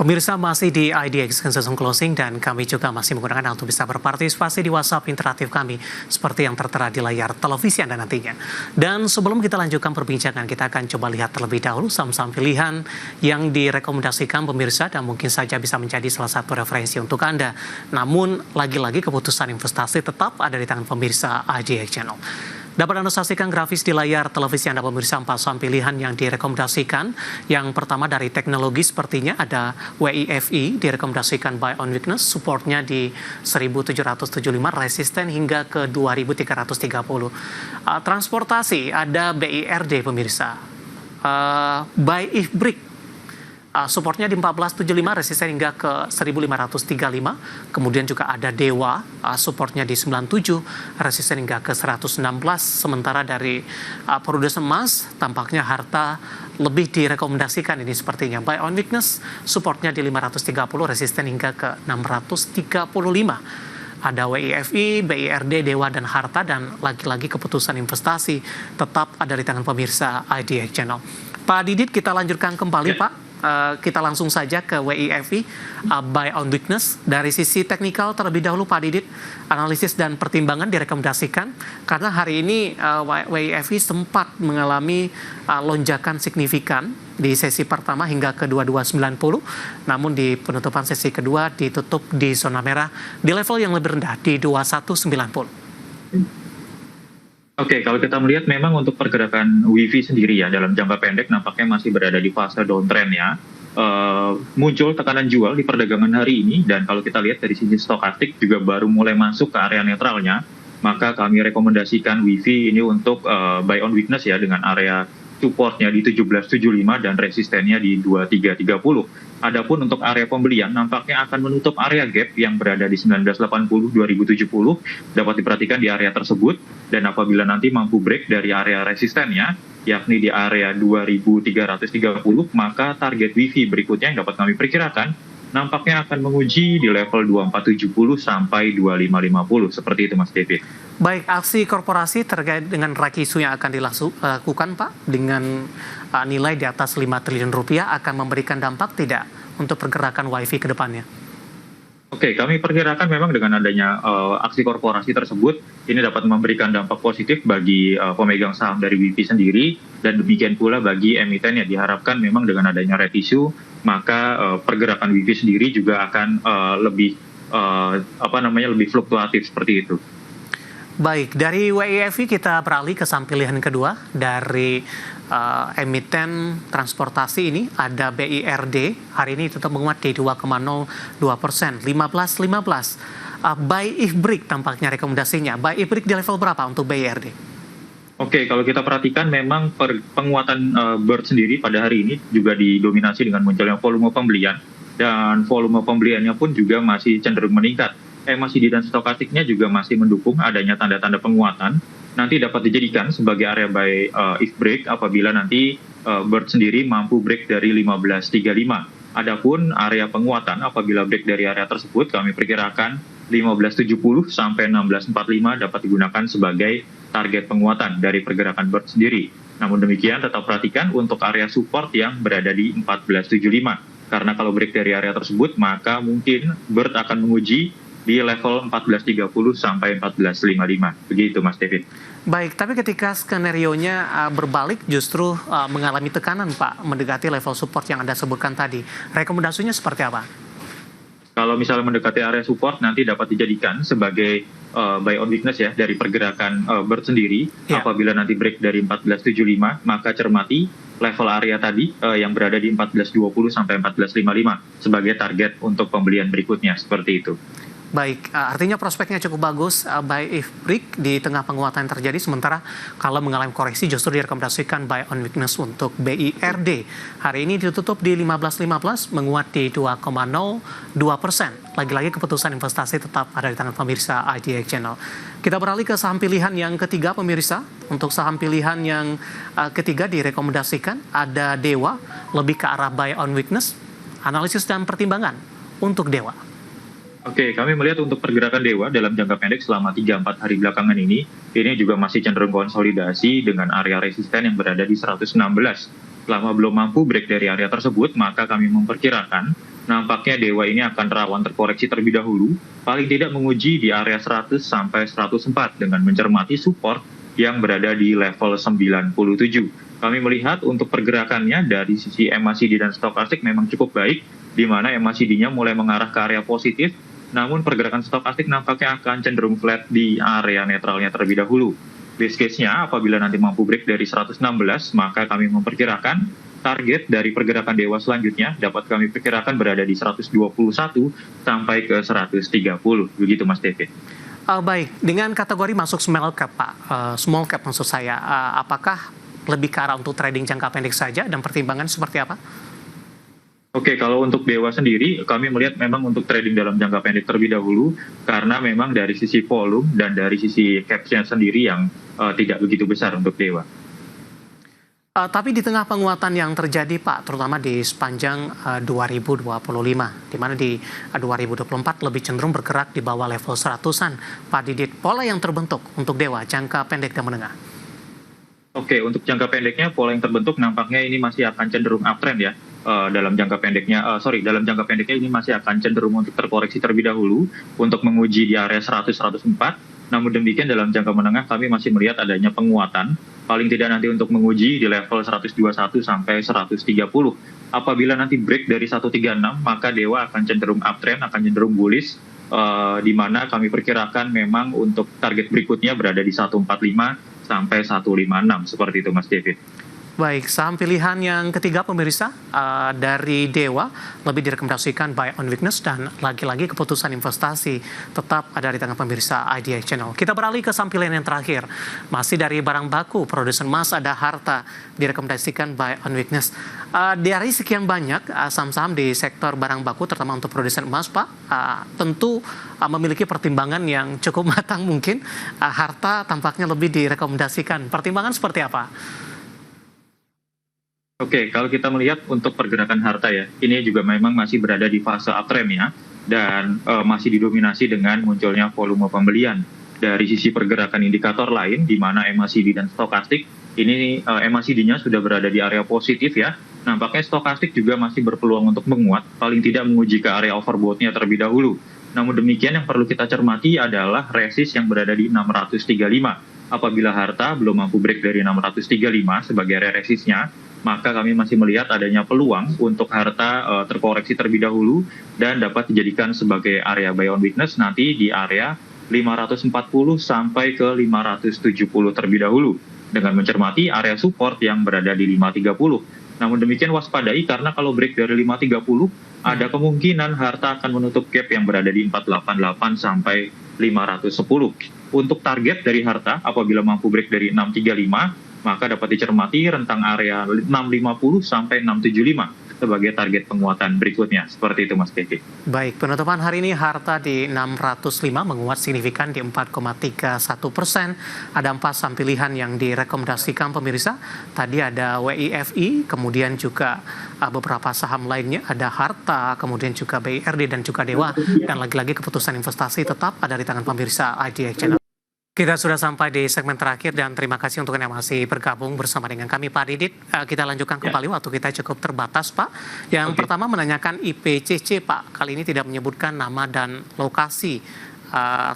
Pemirsa masih di IDX Consistent Closing dan kami juga masih menggunakan untuk bisa berpartisipasi di WhatsApp interaktif kami seperti yang tertera di layar televisi Anda nantinya. Dan sebelum kita lanjutkan perbincangan, kita akan coba lihat terlebih dahulu saham-saham pilihan yang direkomendasikan pemirsa dan mungkin saja bisa menjadi salah satu referensi untuk Anda. Namun lagi-lagi keputusan investasi tetap ada di tangan pemirsa IDX Channel. Dapat Anda saksikan grafis di layar televisi Anda pemirsa 4 saham pilihan yang direkomendasikan. Yang pertama dari teknologi sepertinya ada WIFI direkomendasikan buy on weakness, supportnya di 1775, resisten hingga ke 2330. Transportasi ada BIRD pemirsa. Buy if break. Supportnya di 1475, resisten hingga ke 1535. Kemudian juga ada Dewa, supportnya di 97, resisten hingga ke 116. Sementara dari produsen emas, tampaknya harta lebih direkomendasikan ini sepertinya. Buy on weakness, supportnya di 530, resisten hingga ke 635. Ada WIFI, BIRD, Dewa, dan Harta, dan lagi-lagi keputusan investasi tetap ada di tangan pemirsa IDX Channel. Pak Didit, kita lanjutkan kembali, Pak. Kita langsung saja ke WIFI, buy on weakness. Dari sisi teknikal terlebih dahulu Pak Didit, analisis dan pertimbangan direkomendasikan karena hari ini WIFI sempat mengalami lonjakan signifikan di sesi pertama hingga ke 2290, namun di penutupan sesi kedua ditutup di zona merah di level yang lebih rendah di 2190. Oke, kalau kita melihat memang untuk pergerakan WIFI sendiri ya dalam jangka pendek nampaknya masih berada di fase downtrend ya. Muncul tekanan jual di perdagangan hari ini dan kalau kita lihat dari sisi stokastik juga baru mulai masuk ke area netralnya, maka kami rekomendasikan WIFI ini untuk buy on weakness ya dengan area supportnya di 1775 dan resistennya di 2330. Adapun untuk area pembelian nampaknya akan menutup area gap yang berada di 1980-2070 dapat diperhatikan di area tersebut dan apabila nanti mampu break dari area resistennya yakni di area 2330 maka target WIFI berikutnya yang dapat kami perkirakan nampaknya akan menguji di level 2470 sampai 2550 seperti itu Mas David. Baik, aksi korporasi terkait dengan Rakisu yang akan dilakukan Pak dengan nilai di atas 5 triliun rupiah akan memberikan dampak tidak untuk pergerakan WIFI ke depannya? Oke, kami perkirakan memang dengan adanya aksi korporasi tersebut ini dapat memberikan dampak positif bagi pemegang saham dari WIFI sendiri dan demikian pula bagi emiten ya diharapkan memang dengan adanya red issue maka pergerakan WIFI sendiri juga akan lebih lebih fluktuatif seperti itu. Baik, dari WIFI kita beralih ke saham pilihan kedua dari emiten transportasi ini ada BIRD, hari ini tetap menguat di 2,02%, 15. Buy if break tampaknya rekomendasinya. Buy if break di level berapa untuk BIRD? Oke, kalau kita perhatikan memang penguatan BIRD sendiri pada hari ini juga didominasi dengan munculnya volume pembelian dan volume pembeliannya pun juga masih cenderung meningkat. MACD dan stokastiknya juga masih mendukung adanya tanda-tanda penguatan. Nanti dapat dijadikan sebagai area buy if break apabila nanti BIRD sendiri mampu break dari 1535. Adapun area penguatan apabila break dari area tersebut kami perkirakan 1570 sampai 1645 dapat digunakan sebagai target penguatan dari pergerakan BIRD sendiri. Namun demikian tetap perhatikan untuk area support yang berada di 1475. Karena kalau break dari area tersebut maka mungkin BIRD akan menguji di level 1430 sampai 1455. Begitu Mas David. Baik, tapi ketika skenario-nya berbalik justru mengalami tekanan Pak, mendekati level support yang Anda sebutkan tadi. Rekomendasinya seperti apa? Kalau misalnya mendekati area support nanti dapat dijadikan sebagai buy on weakness ya dari pergerakan BIRD sendiri. Ya. Apabila nanti break dari 1475 maka cermati level area tadi yang berada di 1420 sampai 1455 sebagai target untuk pembelian berikutnya seperti itu. Baik, artinya prospeknya cukup bagus buy if break di tengah penguatan yang terjadi, sementara kalau mengalami koreksi justru direkomendasikan buy on weakness untuk BIRD. Hari ini ditutup di 1515, menguat di 2,02%. Lagi-lagi keputusan investasi tetap ada di tangan pemirsa IDX Channel. Kita beralih ke saham pilihan yang ketiga pemirsa. Untuk saham pilihan yang ketiga direkomendasikan ada Dewa, lebih ke arah buy on weakness. Analisis dan pertimbangan untuk Dewa. Oke, kami melihat untuk pergerakan Dewa dalam jangka pendek selama 3-4 hari belakangan ini juga masih cenderung konsolidasi dengan area resisten yang berada di 116. Selama belum mampu break dari area tersebut, maka kami memperkirakan nampaknya Dewa ini akan rawan terkoreksi terlebih dahulu, paling tidak menguji di area 100 sampai 104 dengan mencermati support yang berada di level 97. Kami melihat untuk pergerakannya dari sisi MACD dan stokastik memang cukup baik, di mana MACD-nya mulai mengarah ke area positif, namun pergerakan stokastik nampaknya akan cenderung flat di area netralnya terlebih dahulu. Base case-nya apabila nanti mampu break dari 116, maka kami memperkirakan target dari pergerakan Dewa selanjutnya dapat kami perkirakan berada di 121 sampai ke 130. Begitu Mas David. Baik, dengan kategori masuk small cap Pak, small cap maksud saya, apakah lebih ke arah untuk trading jangka pendek saja dan pertimbangan seperti apa? Oke, kalau untuk Dewa sendiri, kami melihat memang untuk trading dalam jangka pendek terlebih dahulu, karena memang dari sisi volume dan dari sisi caption sendiri yang tidak begitu besar untuk Dewa. Tapi di tengah penguatan yang terjadi Pak, terutama di sepanjang 2025, di mana di 2024 lebih cenderung bergerak di bawah level 100-an. Pak Didit, pola yang terbentuk untuk Dewa jangka pendek dan menengah? Oke, untuk jangka pendeknya pola yang terbentuk nampaknya ini masih akan cenderung uptrend ya. Dalam jangka pendeknya ini masih akan cenderung untuk terkoreksi terlebih dahulu untuk menguji di area 100-104. Namun demikian dalam jangka menengah kami masih melihat adanya penguatan, paling tidak nanti untuk menguji di level 121 sampai 130. Apabila nanti break dari 136, maka Dewa akan cenderung uptrend, akan cenderung bullish, di mana kami perkirakan memang untuk target berikutnya berada di 145 sampai 156, seperti itu Mas David. Baik, saham pilihan yang ketiga pemirsa dari Dewa lebih direkomendasikan buy on weakness dan lagi-lagi keputusan investasi tetap ada di tangan pemirsa IDX Channel. Kita beralih ke saham pilihan yang terakhir, masih dari barang baku, produsen emas ada Harta direkomendasikan buy on weakness. Dari sekian banyak saham-saham di sektor barang baku, terutama untuk produsen emas Pak, tentu memiliki pertimbangan yang cukup matang mungkin. Harta tampaknya lebih direkomendasikan. Pertimbangan seperti apa? Oke, kalau kita melihat untuk pergerakan harta ya, ini juga memang masih berada di fase uptrend ya, dan masih didominasi dengan munculnya volume pembelian. Dari sisi pergerakan indikator lain, di mana MACD dan stokastik, ini MACD-nya sudah berada di area positif ya, nampaknya stokastik juga masih berpeluang untuk menguat, paling tidak menguji ke area overbought-nya terlebih dahulu. Namun demikian yang perlu kita cermati adalah resist yang berada di 635. Apabila harta belum mampu break dari 635 sebagai area resistnya, maka kami masih melihat adanya peluang untuk harta terkoreksi terlebih dahulu dan dapat dijadikan sebagai area buy on weakness nanti di area 540 sampai ke 570 terlebih dahulu dengan mencermati area support yang berada di 530. Namun demikian waspadai karena kalau break dari 530 ada kemungkinan harta akan menutup gap yang berada di 488 sampai 510. Untuk target dari harta apabila mampu break dari 635 maka dapat dicermati rentang area 650 sampai 675 sebagai target penguatan berikutnya. Seperti itu Mas Kiki. Baik, penutupan hari ini harta di 605 menguat signifikan di 4,31%. Ada 4 saham pilihan yang direkomendasikan pemirsa. Tadi ada WIFI, kemudian juga beberapa saham lainnya, ada harta, kemudian juga BIRD dan juga Dewa. Dan lagi-lagi keputusan investasi tetap ada di tangan pemirsa IDX Channel. Kita sudah sampai di segmen terakhir dan terima kasih untuk yang masih bergabung bersama dengan kami Pak Didit. Kita lanjutkan kembali, waktu kita cukup terbatas Pak. Yang pertama menanyakan IPCC Pak, kali ini tidak menyebutkan nama dan lokasi.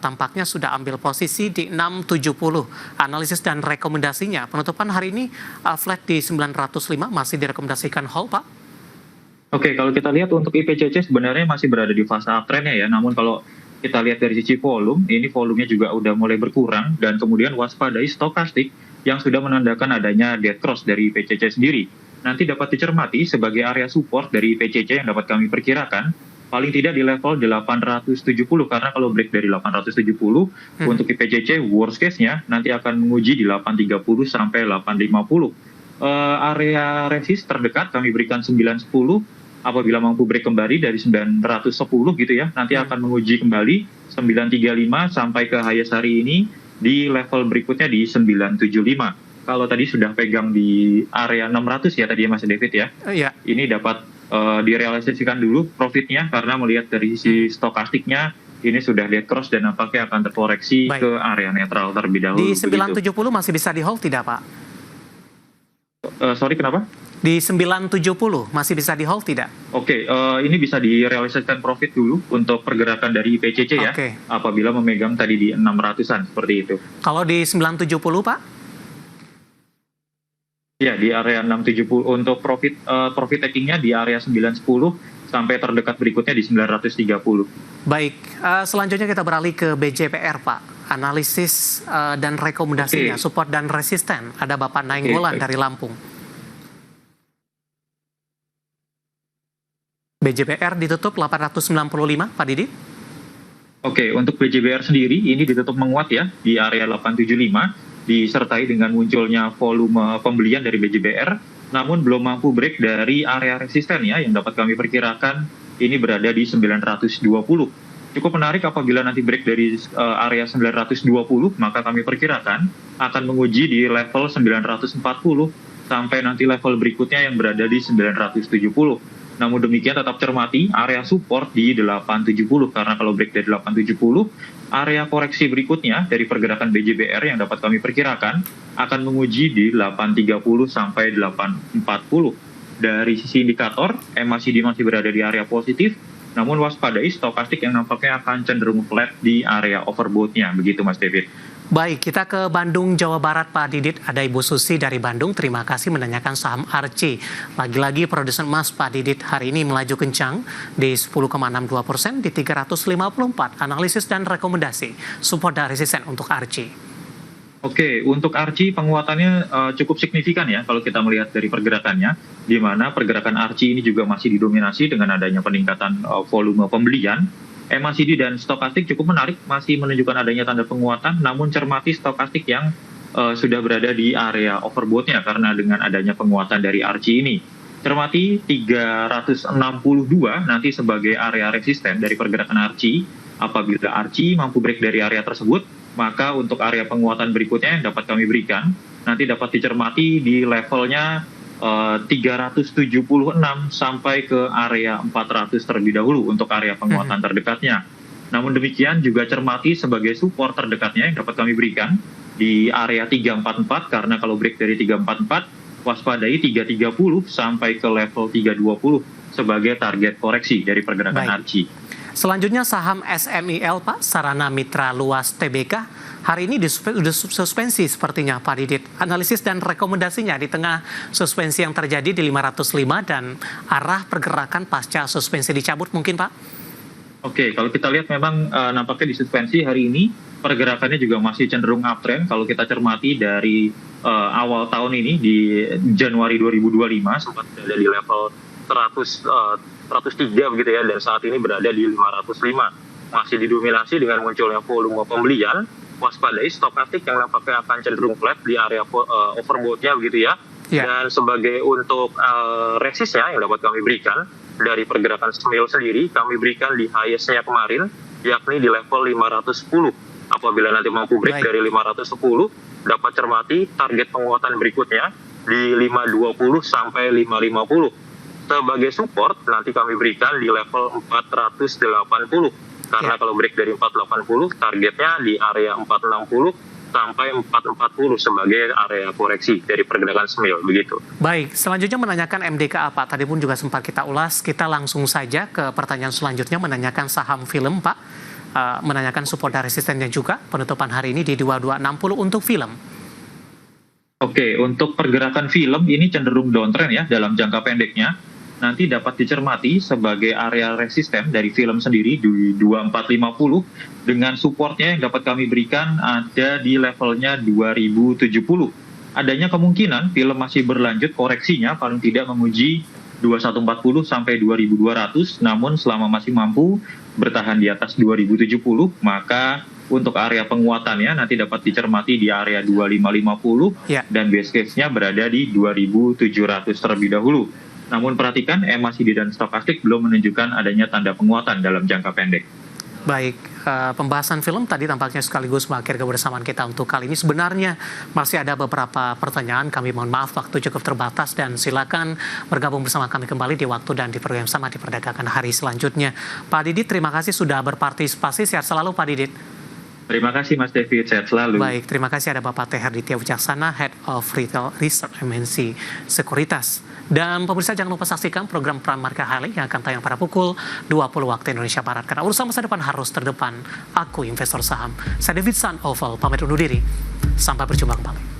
Tampaknya sudah ambil posisi di 670. Analisis dan rekomendasinya, penutupan hari ini flat di 905, masih direkomendasikan hold Pak? Oke, kalau kita lihat untuk IPCC sebenarnya masih berada di fase uptrendnya ya, namun kalau kita lihat dari sisi volume, ini volumenya juga udah mulai berkurang dan kemudian waspadai stokastik yang sudah menandakan adanya dead cross dari IPCC sendiri. Nanti dapat dicermati sebagai area support dari IPCC yang dapat kami perkirakan paling tidak di level 870 karena kalau break dari 870 untuk IPCC worst case-nya nanti akan menguji di 830 sampai 850. Area resist terdekat kami berikan 910. Apabila mampu break kembali dari 910 gitu ya, nanti akan menguji kembali 935 sampai ke highest hari ini di level berikutnya di 975. Kalau tadi sudah pegang di area 600 ya tadi ya Mas David ya. Iya. Ini dapat direalisasikan dulu profitnya karena melihat dari sisi stokastiknya ini sudah lihat cross dan nampaknya akan terkoreksi ke area netral terlebih dahulu. Di 970 masih bisa di hold tidak Pak? Sorry kenapa? Di 970 masih bisa di hold tidak? Oke, ini bisa direalisasikan profit dulu untuk pergerakan dari PCC ya, Oke. apabila memegang tadi di 600-an seperti itu. Kalau di 970 Pak? Ya, di area 670 untuk profit takingnya di area 910 sampai terdekat berikutnya di 930. Baik, selanjutnya kita beralih ke BJPR Pak. Analisis dan rekomendasinya, support dan resisten. Ada Bapak Nainggolan dari Lampung. BJPR ditutup 895, Pak Didi. Oke, untuk BJBR sendiri ini ditutup menguat ya di area 875, disertai dengan munculnya volume pembelian dari BJBR, namun belum mampu break dari area resisten ya, yang dapat kami perkirakan ini berada di 920. Cukup menarik apabila nanti break dari area 920, maka kami perkirakan akan menguji di level 940 sampai nanti level berikutnya yang berada di 970. Namun demikian tetap cermati area support di 870, karena kalau break dari 870, area koreksi berikutnya dari pergerakan BJBR yang dapat kami perkirakan akan menguji di 830 sampai 840. Dari sisi indikator, MACD masih berada di area positif, namun waspadai stokastik yang nampaknya akan cenderung flat di area overbought-nya. Begitu Mas David. Baik, kita ke Bandung, Jawa Barat, Pak Didit. Ada Ibu Susi dari Bandung, terima kasih menanyakan saham Arci. Lagi-lagi produsen emas Pak Didit hari ini melaju kencang di 10,62% di 354. Analisis dan rekomendasi, support dan resisten untuk Arci. Oke, untuk Arci penguatannya cukup signifikan ya kalau kita melihat dari pergerakannya, di mana pergerakan Arci ini juga masih didominasi dengan adanya peningkatan volume pembelian. MACD dan stokastik cukup menarik, masih menunjukkan adanya tanda penguatan, namun cermati stokastik yang sudah berada di area overbought-nya karena dengan adanya penguatan dari Arci ini. Cermati 362 nanti sebagai area resisten dari pergerakan Arci. Apabila Arci mampu break dari area tersebut, maka untuk area penguatan berikutnya yang dapat kami berikan, nanti dapat dicermati di levelnya 376 sampai ke area 400 terlebih dahulu untuk area penguatan terdekatnya. Namun demikian juga cermati sebagai support terdekatnya yang dapat kami berikan di area 344, karena kalau break dari 344 waspadai 330 sampai ke level 320 sebagai target koreksi dari pergerakan Arci. Selanjutnya saham SMIL Pak, Sarana Mitra Luas TBK, hari ini disuspensi sepertinya Pak Didit. Analisis dan rekomendasinya di tengah suspensi yang terjadi di 505 dan arah pergerakan pasca suspensi dicabut mungkin Pak? Oke, kalau kita lihat memang nampaknya disuspensi hari ini, pergerakannya juga masih cenderung uptrend. Kalau kita cermati dari awal tahun ini di Januari 2025 sempat berada di level 103 begitu ya, dan saat ini berada di 505. Masih didominasi dengan munculnya volume pembelian, waspadai stokastik yang nampaknya akan cenderung flat di area overbought-nya begitu ya. Dan sebagai untuk resistnya yang dapat kami berikan dari pergerakan SMIL sendiri, kami berikan di highest-nya kemarin, yakni di level 510. Apabila nanti mampu break dari 510, dapat cermati target penguatan berikutnya di 520 sampai 550. Sebagai support nanti kami berikan di level 480, karena kalau break dari 480 targetnya di area 460 sampai 440 sebagai area koreksi dari pergerakan SMIL begitu. Baik, selanjutnya menanyakan MDK apa? Tadi pun juga sempat kita ulas, kita langsung saja ke pertanyaan selanjutnya menanyakan saham film Pak, menanyakan support dan resistennya juga, penutupan hari ini di 2260 untuk film. Oke, untuk pergerakan film ini cenderung downtrend ya dalam jangka pendeknya. Nanti dapat dicermati sebagai area resisten dari film sendiri di 2450, dengan supportnya yang dapat kami berikan ada di levelnya 2070. Adanya kemungkinan film masih berlanjut koreksinya paling tidak menguji 2140 sampai 2200, namun selama masih mampu bertahan di atas 2070, maka untuk area penguatannya nanti dapat dicermati di area 2550 dan base case-nya berada di 2700 terlebih dahulu. Namun perhatikan MACD dan stokastik belum menunjukkan adanya tanda penguatan dalam jangka pendek. Baik, pembahasan film tadi tampaknya sekaligus mengakhiri kebersamaan kita untuk kali ini. Sebenarnya masih ada beberapa pertanyaan, kami mohon maaf waktu cukup terbatas dan silakan bergabung bersama kami kembali di waktu dan di program sama di perdagangan hari selanjutnya. Pak Didit, terima kasih sudah berpartisipasi, sehat selalu Pak Didit. Terima kasih Mas David, sehat selalu. Baik, terima kasih ada Bapak T. Herditya Wicaksana, Head of Retail Research MNC Sekuritas. Dan pemirsa jangan lupa saksikan program Prime Market Highlight yang akan tayang pada pukul 20 waktu Indonesia Barat. Karena urusan masa depan harus terdepan. Aku investor saham. Saya David San Oval, pamit undur diri. Sampai berjumpa kembali.